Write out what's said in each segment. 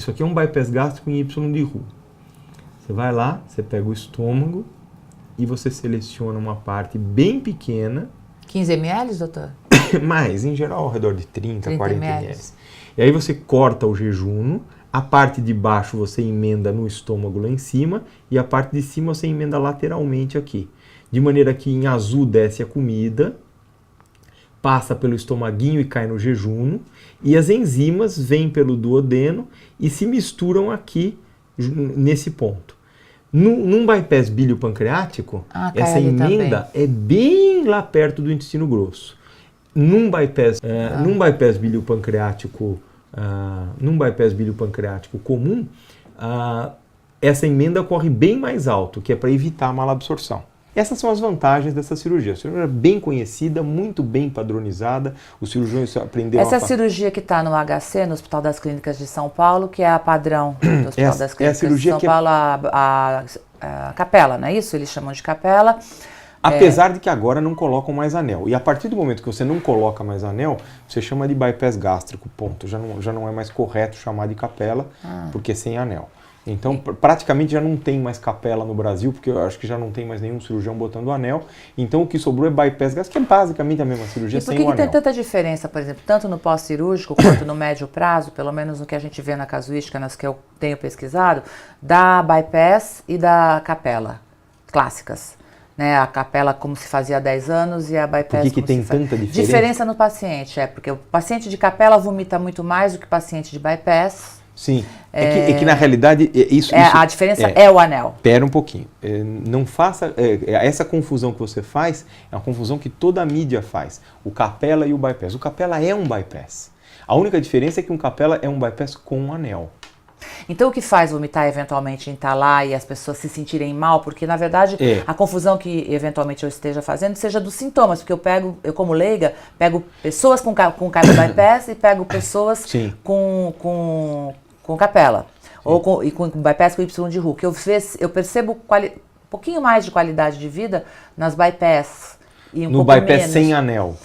Isso aqui é um bypass gástrico em Y de Roux. Você vai lá, você pega o estômago e você seleciona uma parte bem pequena. 15 ml, doutor? Mais, em geral, ao redor de 30 40 ml. E aí você corta o jejuno, a parte de baixo você emenda no estômago lá em cima e a parte de cima você emenda lateralmente aqui. De maneira que em azul desce a comida, passa pelo estomaguinho e cai no jejuno, e as enzimas vêm pelo duodeno e se misturam aqui nesse ponto. Num bypass biliopancreático, essa emenda é bem lá perto do intestino grosso. Num bypass biliopancreático comum, essa emenda corre bem mais alto, que é para evitar a malabsorção. Essas são as vantagens dessa cirurgia. A cirurgia é bem conhecida, muito bem padronizada. Os cirurgiões aprenderam Essa cirurgia que está no HC, no Hospital das Clínicas de São Paulo, que é a padrão do Hospital das Clínicas de São Paulo, a capela, não é isso? Eles chamam de capela. Apesar de que agora não colocam mais anel. E a partir do momento que você não coloca mais anel, você chama de bypass gástrico, ponto. Já não é mais correto chamar de capela, porque é sem anel. Então, praticamente já não tem mais capela no Brasil, porque eu acho que já não tem mais nenhum cirurgião botando anel. Então, o que sobrou é bypass gástrico, que é basicamente a mesma cirurgia sem o anel. E por que tem tanta diferença, por exemplo, tanto no pós-cirúrgico quanto no médio prazo, pelo menos no que a gente vê na casuística, nas que eu tenho pesquisado, da bypass e da capela clássicas? Né, a capela como se fazia há 10 anos e a bypass Por que tem tanta diferença? Diferença no paciente, porque o paciente de capela vomita muito mais do que o paciente de bypass. Sim, é que na realidade a diferença é o anel. Pera um pouquinho, não faça, essa confusão que você faz é uma confusão que toda a mídia faz, o capela e o bypass. O capela é um bypass, a única diferença é que um capela é um bypass com um anel. Então o que faz vomitar eventualmente entalar e as pessoas se sentirem mal, porque na verdade a confusão que eventualmente eu esteja fazendo seja dos sintomas, porque eu como leiga, pego pessoas com bypass e pego pessoas com capela, ou com bypass com Y de Roux, que eu percebo um pouquinho mais de qualidade de vida nas bypass. E no bypass sem anel.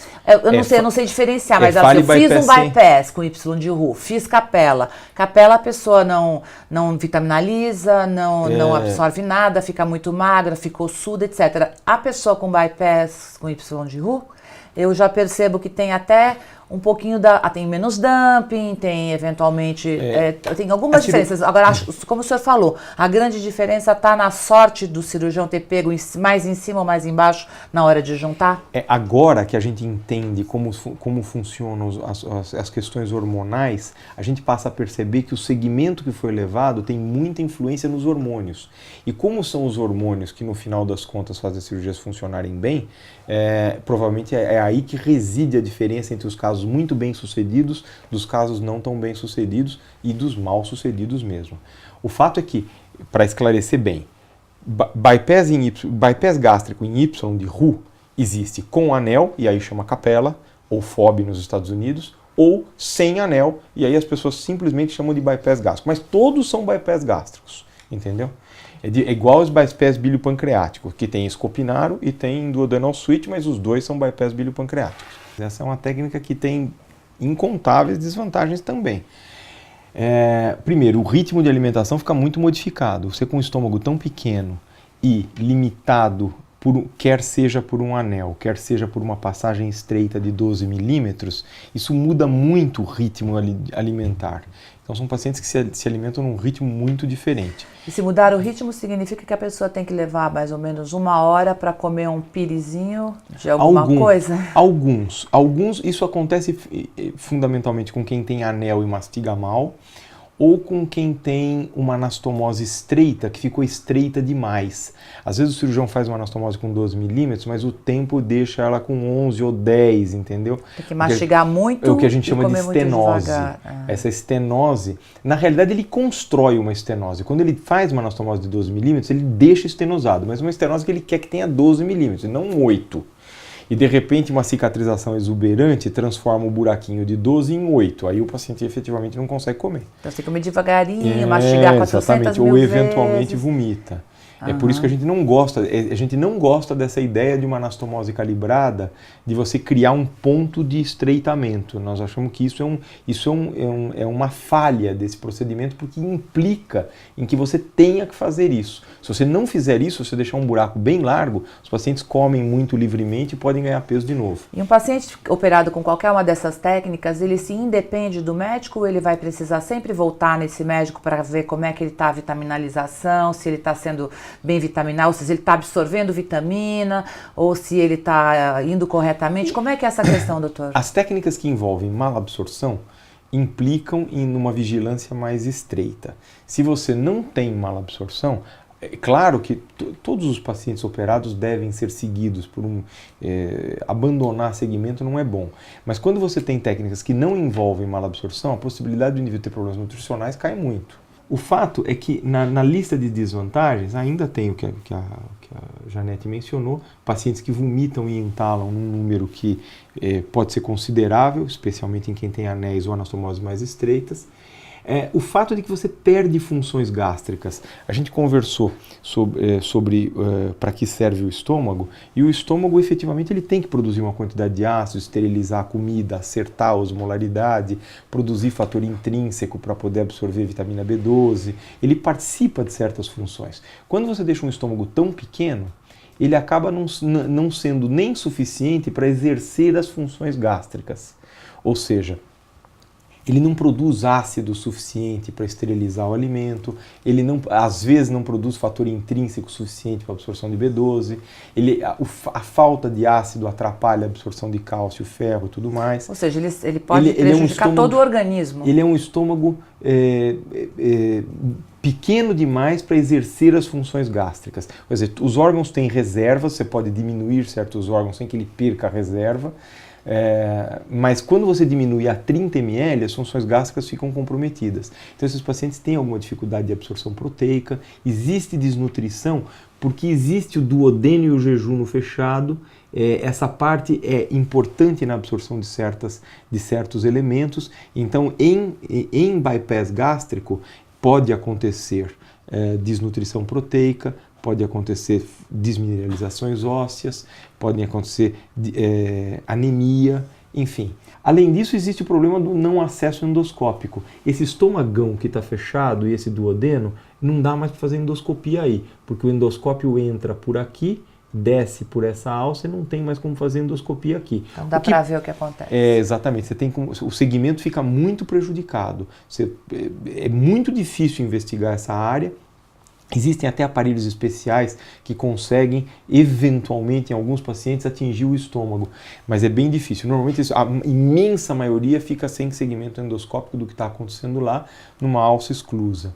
Eu não sei diferenciar, mas assim, eu fiz um bypass com Y de Roux, fiz capela. Capela a pessoa não vitaminaliza, não absorve nada, fica muito magra, fica ossuda, etc. A pessoa com bypass com Y de Roux, eu já percebo que tem até um pouquinho tem menos dumping, tem eventualmente, tem algumas diferenças. Agora, como o senhor falou, a grande diferença está na sorte do cirurgião ter pego mais em cima ou mais embaixo na hora de juntar? Agora que a gente entende como funcionam as questões hormonais, a gente passa a perceber que o segmento que foi levado tem muita influência nos hormônios. E como são os hormônios que no final das contas fazem as cirurgias funcionarem bem, provavelmente é aí que reside a diferença entre os casos muito bem sucedidos, dos casos não tão bem sucedidos e dos mal sucedidos mesmo. O fato é que, para esclarecer bem, bypass gástrico em Y de Roux existe com anel, e aí chama capela, ou FOB nos Estados Unidos, ou sem anel, e aí as pessoas simplesmente chamam de bypass gástrico. Mas todos são bypass gástricos, entendeu? É igual os bypass biliopancreáticos, que tem escopinaro e tem duodenal switch, mas os dois são bypass biliopancreáticos. Essa é uma técnica que tem incontáveis desvantagens também. Primeiro, o ritmo de alimentação fica muito modificado. Você com um estômago tão pequeno e limitado, quer seja por um anel, quer seja por uma passagem estreita de 12 milímetros, isso muda muito o ritmo alimentar. Então são pacientes que se alimentam num ritmo muito diferente. E se mudar o ritmo significa que a pessoa tem que levar mais ou menos 1 hora para comer um pirizinho de alguma coisa? Alguns. Isso acontece fundamentalmente com quem tem anel e mastiga mal, ou com quem tem uma anastomose estreita, que ficou estreita demais. Às vezes o cirurgião faz uma anastomose com 12 milímetros, mas o tempo deixa ela com 11 ou 10, entendeu? Tem que mastigar muito. É o que a gente chama de estenose. Essa estenose, na realidade ele constrói uma estenose. Quando ele faz uma anastomose de 12 milímetros, ele deixa estenosado, mas uma estenose que ele quer que tenha 12 milímetros, e não 8. E de repente uma cicatrização exuberante transforma o buraquinho de 12 em 8. Aí o paciente efetivamente não consegue comer. Então você tem que comer devagarinho, mastigar 400 exatamente, mil ou eventualmente vezes. vomita. É por isso que a gente não gosta dessa ideia de uma anastomose calibrada, de você criar um ponto de estreitamento. Nós achamos que isso é uma falha desse procedimento, porque implica em que você tenha que fazer isso. Se você não fizer isso, se você deixar um buraco bem largo, os pacientes comem muito livremente e podem ganhar peso de novo. E um paciente operado com qualquer uma dessas técnicas, ele se independe do médico ou ele vai precisar sempre voltar nesse médico para ver como é que ele está a vitaminalização, se ele está sendo bem vitaminado, se ele está absorvendo vitamina, ou se ele está indo corretamente. Como é que é essa questão, doutor? As técnicas que envolvem malabsorção implicam em uma vigilância mais estreita. Se você não tem malabsorção, é claro que todos os pacientes operados devem ser seguidos por abandonar segmento não é bom. Mas quando você tem técnicas que não envolvem malabsorção, a possibilidade do indivíduo ter problemas nutricionais cai muito. O fato é que na lista de desvantagens ainda tem o que a Janete mencionou, pacientes que vomitam e entalam num número que pode ser considerável, especialmente em quem tem anéis ou anastomoses mais estreitas. O fato de que você perde funções gástricas. A gente conversou sobre para que serve o estômago, e o estômago efetivamente ele tem que produzir uma quantidade de ácido, esterilizar a comida, acertar a osmolaridade, produzir fator intrínseco para poder absorver vitamina B12, ele participa de certas funções. Quando você deixa um estômago tão pequeno, ele acaba não sendo nem suficiente para exercer as funções gástricas, ou seja, ele não produz ácido suficiente para esterilizar o alimento, ele às vezes não produz fator intrínseco suficiente para a absorção de B12, a falta de ácido atrapalha a absorção de cálcio, ferro e tudo mais. Ou seja, ele pode prejudicar todo o organismo. Ele é um estômago pequeno demais para exercer as funções gástricas. Quer dizer, os órgãos têm reservas, você pode diminuir certos órgãos sem que ele perca a reserva, mas quando você diminui a 30 ml, as funções gástricas ficam comprometidas. Então esses pacientes têm alguma dificuldade de absorção proteica, existe desnutrição, porque existe o duodeno e o jejum fechado. Essa parte é importante na absorção de certos elementos. Então em bypass gástrico pode acontecer desnutrição proteica, pode acontecer desmineralizações ósseas, podem acontecer anemia, enfim. Além disso, existe o problema do não acesso endoscópico. Esse estomagão que está fechado e esse duodeno, não dá mais para fazer endoscopia aí, porque o endoscópio entra por aqui, desce por essa alça e não tem mais como fazer endoscopia aqui. Então dá para ver o que acontece. Exatamente. O segmento fica muito prejudicado. É muito difícil investigar essa área. Existem até aparelhos especiais que conseguem, eventualmente, em alguns pacientes, atingir o estômago. Mas é bem difícil. Normalmente, a imensa maioria fica sem segmento endoscópico do que está acontecendo lá, numa alça exclusa.